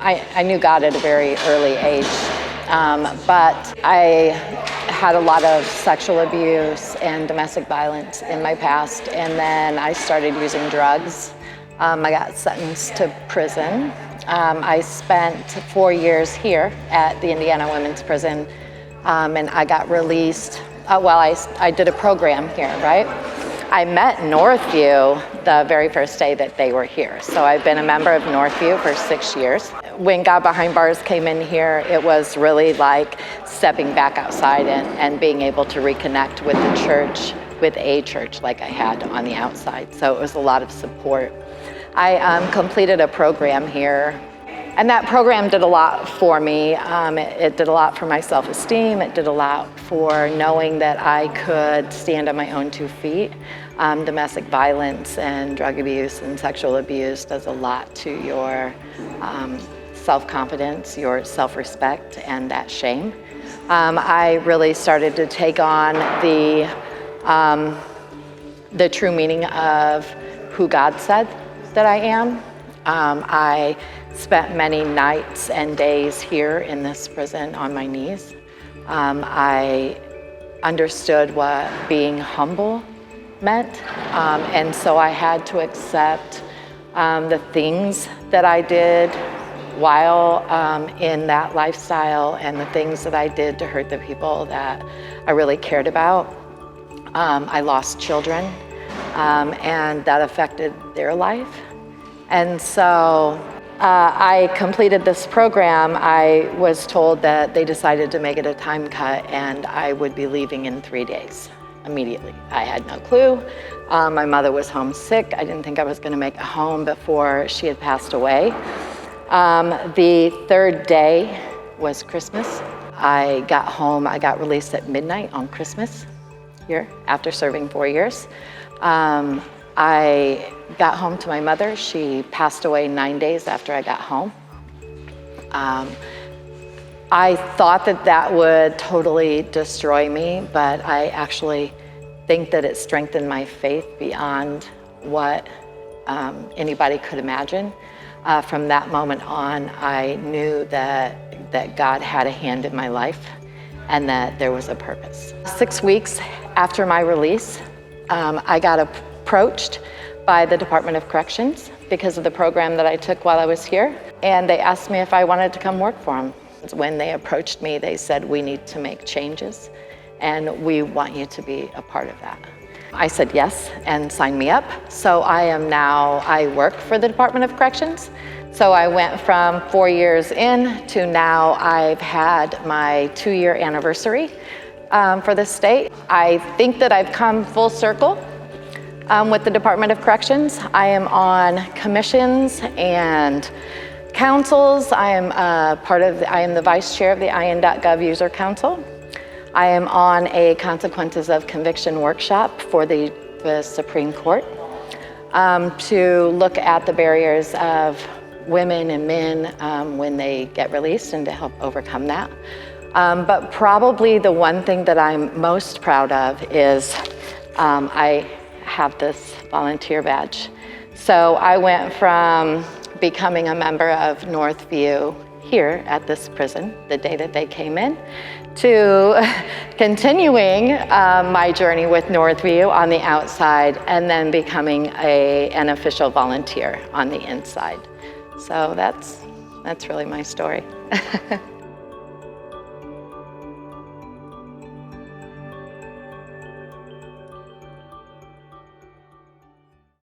I knew God at a very early age, but I had a lot of sexual abuse and domestic violence in my past, and then I started using drugs. I got sentenced to prison. I spent 4 years here at the Indiana Women's Prison, and I got released. I did a program here, right? I met Northview the very first day that they were here. So I've been a member of Northview for 6 years. When God Behind Bars came in here, it was really like stepping back outside and being able to reconnect with the church, with a church like I had on the outside. So it was a lot of support. I completed a program here, and that program did a lot for me. It did a lot for my self-esteem. It did a lot for knowing that I could stand on my own 2 feet. Domestic violence and drug abuse and sexual abuse does a lot to your self-confidence, your self-respect, and that shame. I really started to take on the true meaning of who God said that I am. I spent many nights and days here in this prison on my knees. I understood what being humble meant, and so I had to accept the things that I did while in that lifestyle and the things that I did to hurt the people that I really cared about. I lost children, and that affected their life. And so I completed this program. I was told that they decided to make it a time cut and I would be leaving in 3 days immediately. I had no clue. My mother was homesick. I didn't think I was going to make it home before she had passed away. The 3rd day was Christmas. I got home. I got released at midnight on Christmas here after serving 4 years. I got home to my mother. She passed away 9 days after I got home. I thought that would totally destroy me, but I actually think that it strengthened my faith beyond what anybody could imagine. From that moment on, I knew that God had a hand in my life and that there was a purpose. 6 weeks after my release, I got approached by the Department of Corrections because of the program that I took while I was here, and they asked me if I wanted to come work for them. When they approached me, they said, "We need to make changes, and we want you to be a part of that." I said yes and signed me up. So I work for the Department of Corrections. So I went from 4 years in to now I've had my 2-year anniversary for the state. I think that I've come full circle with the Department of Corrections. I am on commissions and councils. I am the vice chair of the IN.gov User Council. I am on a Consequences of Conviction workshop for the Supreme Court to look at the barriers of women and men when they get released and to help overcome that. But probably the one thing that I'm most proud of is I have this volunteer badge. So I went from becoming a member of Northview here at this prison the day that they came in to continuing my journey with Northview on the outside and then becoming an official volunteer on the inside. So that's really my story.